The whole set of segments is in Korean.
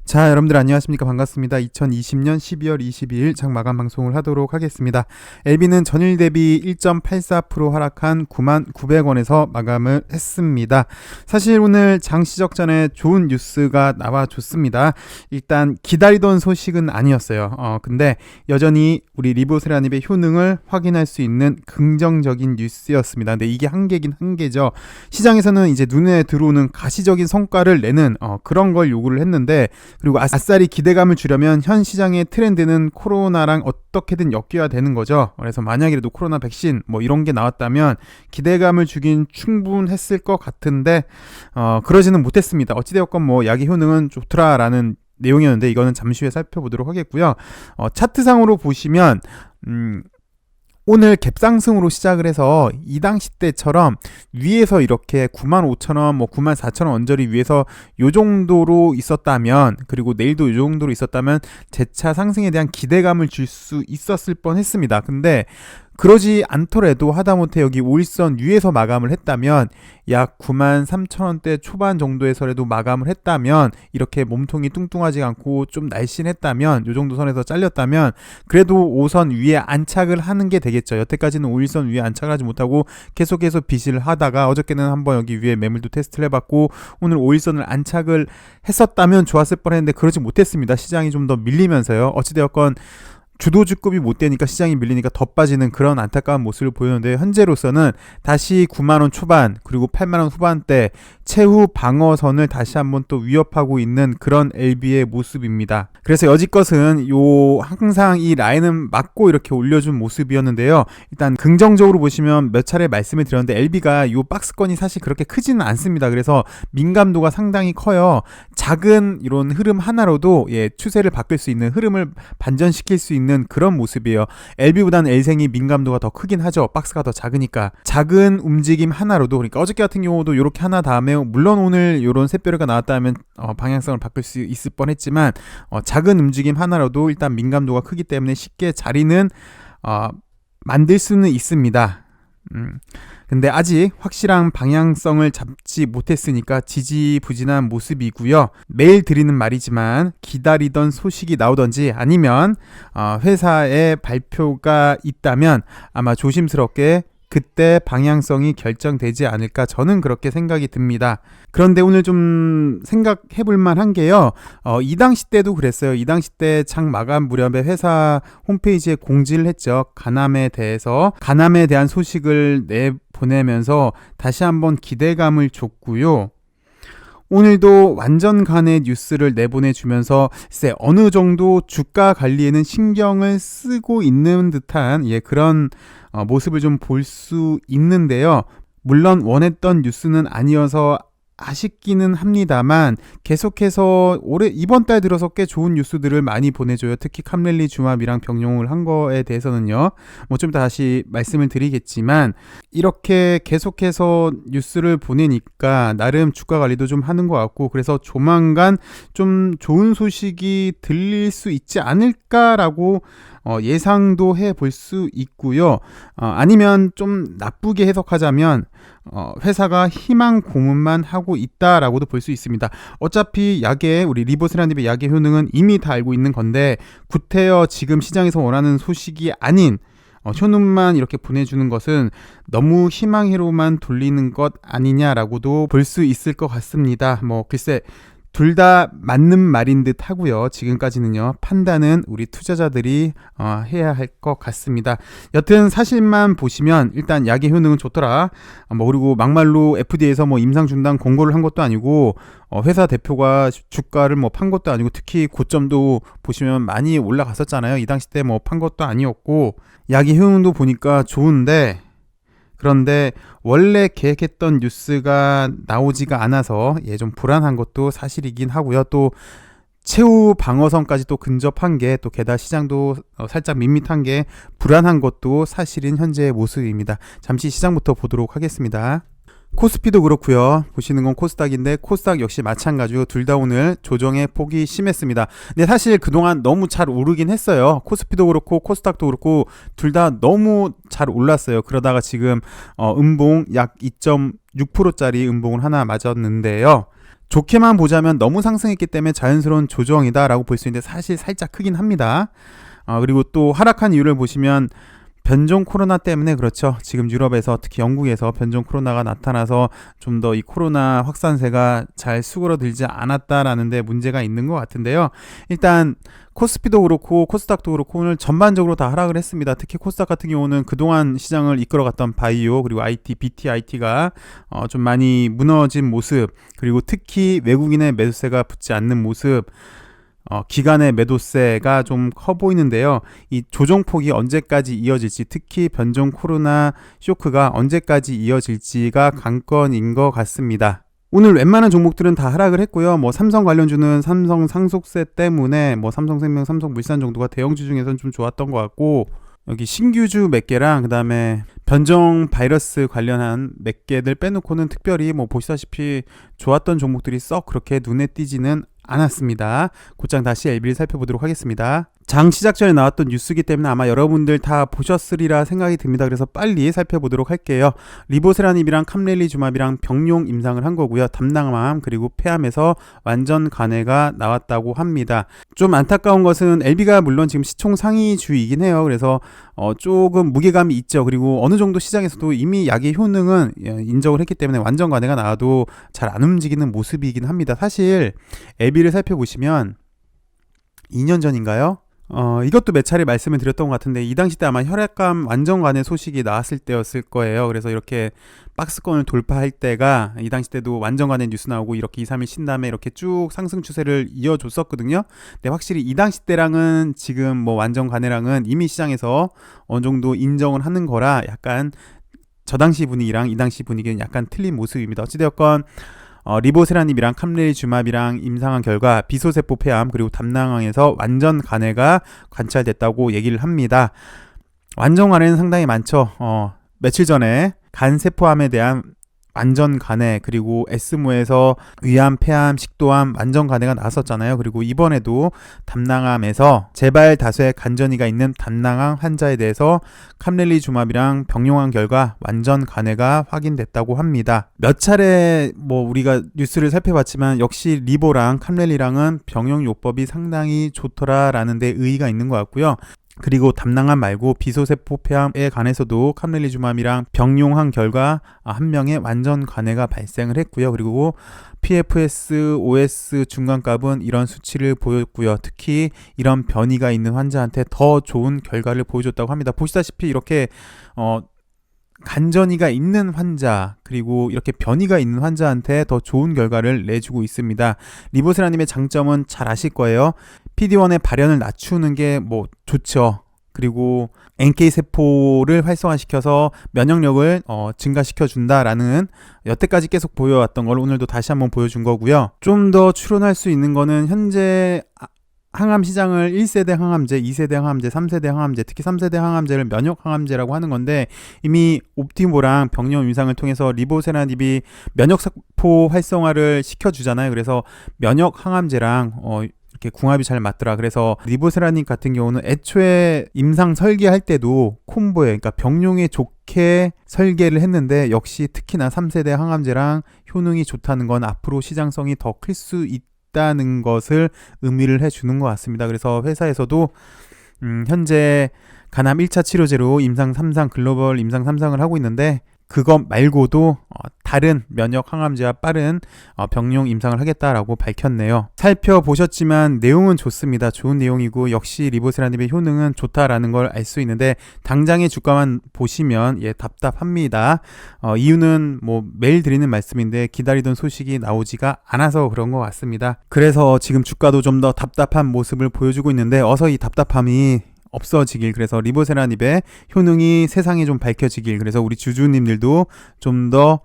자, 여러분들 안녕하십니까? 반갑습니다. 2020년 12월 22일 장마감 방송을 하도록 하겠습니다. LB는 전일 대비 1.84% 하락한 99,900원에서 마감을 했습니다. 사실 오늘 장시적 전에 좋은 뉴스가 나와줬습니다. 일단 기다리던 소식은 아니었어요. 근데 여전히 우리 리보세라님의 효능을 확인할 수 있는 긍정적인 뉴스였습니다. 근데 이게 한계긴 한계죠. 시장에서는 이제 눈에 들어오는 가시적인 성과를 내는 그런 걸 요구를 했는데, 그리고 아싸리 기대감을 주려면 현 시장의 트렌드는 코로나랑 어떻게든 엮여야 되는 거죠. 그래서 만약이라도 코로나 백신 뭐 이런 게 나왔다면 기대감을 주긴 충분했을 것 같은데 그러지는 못했습니다. 어찌되었건 뭐 약의 효능은 좋더라라는 내용이었는데, 이거는 잠시 후에 살펴보도록 하겠고요. 차트상으로 보시면 오늘 갭상승으로 시작을 해서 이 당시 때처럼 위에서 이렇게 95,000원, 뭐 94,000원 언저리 위에서 요 정도로 있었다면, 그리고 내일도 요 정도로 있었다면 재차 상승에 대한 기대감을 줄 수 있었을 뻔했습니다. 근데 그러지 않더라도 하다못해 여기 5일선 위에서 마감을 했다면, 약 93,000원대 초반 정도에서라도 마감을 했다면, 이렇게 몸통이 뚱뚱하지 않고 좀 날씬했다면, 요 정도 선에서 잘렸다면 그래도 5선 위에 안착을 하는 게 되겠죠. 여태까지는 5일선 위에 안착을 하지 못하고 계속해서 비실을 하다가 어저께는 한번 여기 위에 매물도 테스트를 해봤고, 오늘 5일선을 안착을 했었다면 좋았을 뻔했는데 그러지 못했습니다. 시장이 좀 더 밀리면서요. 어찌되었건 주도주급이 못 되니까 시장이 밀리니까 더 빠지는 그런 안타까운 모습을 보였는데, 현재로서는 다시 9만원 초반 그리고 8만원 후반대 최후 방어선을 다시 한번 또 위협하고 있는 그런 LB의 모습입니다. 그래서 여지껏은 항상 이 라인은 맞고 이렇게 올려준 모습이었는데요. 일단 긍정적으로 보시면 몇 차례 말씀을 드렸는데, LB가 이 박스권이 사실 그렇게 크지는 않습니다. 그래서 민감도가 상당히 커요. 작은 이런 흐름 하나로도 추세를 바꿀 수 있는, 흐름을 반전시킬 수 있는 그런 모습이에요. LB보다는 L생이 민감도가 더 크긴 하죠. 박스가 더 작으니까. 작은 움직임 하나로도, 그러니까 어저께 같은 경우도 이렇게 하나 다음에, 물론 오늘 이런 샛별이가 나왔다면 방향성을 바꿀 수 있을 뻔했지만 작은 움직임 하나로도 일단 민감도가 크기 때문에 쉽게 자리는 만들 수는 있습니다. 근데 아직 확실한 방향성을 잡지 못했으니까 지지부진한 모습이고요. 매일 드리는 말이지만 기다리던 소식이 나오던지 아니면 회사의 발표가 있다면 아마 조심스럽게 그때 방향성이 결정되지 않을까, 저는 그렇게 생각이 듭니다. 그런데 오늘 좀 생각해볼 만한 게요, 이 당시 때도 그랬어요. 이 당시 때 장 마감 무렵에 회사 홈페이지에 공지를 했죠. 간암에 대한 소식을 내보내면서 다시 한번 기대감을 줬고요. 오늘도 완전 간의 뉴스를 내보내주면서 어느 정도 주가 관리에는 신경을 쓰고 있는 듯한 그런 모습을 좀 볼 수 있는데요. 물론 원했던 뉴스는 아니어서 아쉽기는 합니다만, 계속해서 이번 달 들어서 꽤 좋은 뉴스들을 많이 보내줘요. 특히 캄렐리 주맙이랑 병용을 한 거에 대해서는요, 뭐 좀 다시 말씀을 드리겠지만, 이렇게 계속해서 뉴스를 보내니까 나름 주가 관리도 좀 하는 것 같고, 그래서 조만간 좀 좋은 소식이 들릴 수 있지 않을까라고 예상도 해볼 수 있고요. 아니면 좀 나쁘게 해석하자면 회사가 희망 고문만 하고 있다라고도 볼 수 있습니다. 어차피 우리 리보세라님의 약의 효능은 이미 다 알고 있는 건데, 구태여 지금 시장에서 원하는 소식이 아닌 효능만 이렇게 보내주는 것은 너무 희망회로만 돌리는 것 아니냐라고도 볼 수 있을 것 같습니다. 뭐 글쎄, 둘 다 맞는 말인 듯 하고요. 지금까지는요, 판단은 우리 투자자들이 해야 할 것 같습니다. 여튼 사실만 보시면 일단 약의 효능은 좋더라. 그리고 막말로 FDA에서 임상 중단 공고를 한 것도 아니고, 회사 대표가 주가를 판 것도 아니고, 특히 고점도 보시면 많이 올라갔었잖아요. 이 당시 때 판 것도 아니었고, 약의 효능도 보니까 좋은데, 그런데 원래 계획했던 뉴스가 나오지가 않아서 좀 불안한 것도 사실이긴 하고요. 또 최후 방어선까지 또 근접한 게, 또 게다가 시장도 살짝 밋밋한 게 불안한 것도 사실인 현재의 모습입니다. 잠시 시장부터 보도록 하겠습니다. 코스피도 그렇고요. 보시는 건 코스닥인데, 코스닥 역시 마찬가지로 둘 다 오늘 조정의 폭이 심했습니다. 근데 사실 그동안 너무 잘 오르긴 했어요. 코스피도 그렇고 코스닥도 그렇고 둘 다 너무 잘 올랐어요. 그러다가 지금 음봉 약 2.6%짜리 음봉을 하나 맞았는데요. 좋게만 보자면 너무 상승했기 때문에 자연스러운 조정이다라고 볼 수 있는데 사실 살짝 크긴 합니다. 그리고 또 하락한 이유를 보시면 변종 코로나 때문에 그렇죠. 지금 유럽에서 특히 영국에서 변종 코로나가 나타나서 좀 더 이 코로나 확산세가 잘 수그러들지 않았다라는 데 문제가 있는 것 같은데요. 일단 코스피도 그렇고 코스닥도 그렇고 오늘 전반적으로 다 하락을 했습니다. 특히 코스닥 같은 경우는 그동안 시장을 이끌어갔던 바이오 그리고 IT, BTIT가 좀 많이 무너진 모습, 그리고 특히 외국인의 매수세가 붙지 않는 모습, 기간의 매도세가 좀 커 보이는데요. 이 조정폭이 언제까지 이어질지, 특히 변종 코로나 쇼크가 언제까지 이어질지가 관건인 것 같습니다. 오늘 웬만한 종목들은 다 하락을 했고요. 뭐 삼성 관련주는 삼성 상속세 때문에 뭐 삼성생명, 삼성물산 정도가 대형주 중에서는 좀 좋았던 것 같고, 여기 신규주 몇 개랑 그다음에 변종 바이러스 관련한 몇 개들 빼놓고는 특별히 뭐 보시다시피 좋았던 종목들이 썩 그렇게 눈에 띄지는 않았습니다. 곧장 다시 LB를 살펴보도록 하겠습니다. 장 시작 전에 나왔던 뉴스이기 때문에 아마 여러분들 다 보셨으리라 생각이 듭니다. 그래서 빨리 살펴보도록 할게요. 리보세라닙이랑 캄렐리주맙이랑 병용 임상을 한 거고요. 담낭암 그리고 폐암에서 완전 간해가 나왔다고 합니다. 좀 안타까운 것은 LB가 물론 지금 시총 상위주이긴 해요. 그래서 조금 무게감이 있죠. 그리고 어느 정도 시장에서도 이미 약의 효능은 인정을 했기 때문에 완전 간해가 나와도 잘 안 움직이는 모습이긴 합니다. 사실 LB를 살펴보시면 2년 전인가요? 이것도 몇 차례 말씀을 드렸던 것 같은데 이 당시 때 아마 혈액암 완전 간해 소식이 나왔을 때였을 거예요. 그래서 이렇게 박스권을 돌파할 때가 이 당시 때도 완전 간해 뉴스 나오고 이렇게 2, 3일 쉰 다음에 이렇게 쭉 상승 추세를 이어줬었거든요. 근데 확실히 이 당시 때랑은 지금 뭐 완전 간해랑은 이미 시장에서 어느 정도 인정을 하는 거라 약간 저 당시 분위기랑 이 당시 분위기는 약간 틀린 모습입니다. 어찌되었건 리보세라닙이랑 캄렐리주맙이랑 임상한 결과 비소세포 폐암 그리고 담낭암에서 완전 간해가 관찰됐다고 얘기를 합니다. 완전 간해는 상당히 많죠. 며칠 전에 간세포암에 대한 완전 간해, 그리고 에스모에서 위암, 폐암, 식도암 완전 간해가 나왔었잖아요. 그리고 이번에도 담낭암에서 재발 다수의 간전이가 있는 담낭암 환자에 대해서 캄렐리주맙이랑 병용한 결과 완전 간해가 확인됐다고 합니다. 몇 차례 뭐 우리가 뉴스를 살펴봤지만 역시 리보랑 캄렐리랑은 병용요법이 상당히 좋더라라는 데 의의가 있는 것 같고요. 그리고 담낭암 말고 비소세포 폐암에 관해서도 캄렐리주맙이랑 병용한 결과 한 명의 완전 간해가 발생을 했고요. 그리고 PFS, OS 중간값은 이런 수치를 보였고요. 특히 이런 변이가 있는 환자한테 더 좋은 결과를 보여줬다고 합니다. 보시다시피 이렇게 간전이가 있는 환자 그리고 이렇게 변이가 있는 환자한테 더 좋은 결과를 내주고 있습니다. 리보세라님의 장점은 잘 아실 거예요. PD-1의 발현을 낮추는 게 뭐 좋죠. 그리고 NK세포를 활성화시켜서 면역력을 증가시켜 준다라는 여태까지 계속 보여왔던 걸 오늘도 다시 한번 보여준 거고요. 좀 더 추론할 수 있는 거는 현재 항암 시장을 1세대 항암제, 2세대 항암제, 3세대 항암제, 특히 3세대 항암제를 면역 항암제라고 하는 건데 이미 옵티모랑 병용 임상을 통해서 리보세라닙이 면역세포 활성화를 시켜주잖아요. 그래서 면역 항암제랑 이렇게 궁합이 잘 맞더라. 그래서 리보세라닙 같은 경우는 애초에 임상 설계할 때도 콤보에, 그러니까 병용에 좋게 설계를 했는데 역시 특히나 3세대 항암제랑 효능이 좋다는 건 앞으로 시장성이 더 클 수 있다는 것을 의미를 해주는 것 같습니다. 그래서 회사에서도 현재 간암 1차 치료제로 임상 3상, 글로벌 임상 3상을 하고 있는데 그것 말고도 다른 면역 항암제와 빠른 병용 임상을 하겠다라고 밝혔네요. 살펴보셨지만 내용은 좋습니다. 좋은 내용이고 역시 리보세라닙의 효능은 좋다라는 걸 알 수 있는데 당장의 주가만 보시면 답답합니다. 이유는 뭐 매일 드리는 말씀인데 기다리던 소식이 나오지가 않아서 그런 것 같습니다. 그래서 지금 주가도 좀 더 답답한 모습을 보여주고 있는데 어서 이 답답함이 없어지길, 그래서 리보세라닙의 효능이 세상에 좀 밝혀지길, 그래서 우리 주주님들도 좀 더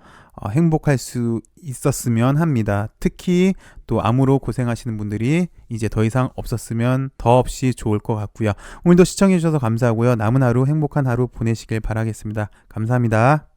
행복할 수 있었으면 합니다. 특히 또 암으로 고생하시는 분들이 이제 더 이상 없었으면 더없이 좋을 것 같고요. 오늘도 시청해 주셔서 감사하고요. 남은 하루 행복한 하루 보내시길 바라겠습니다. 감사합니다.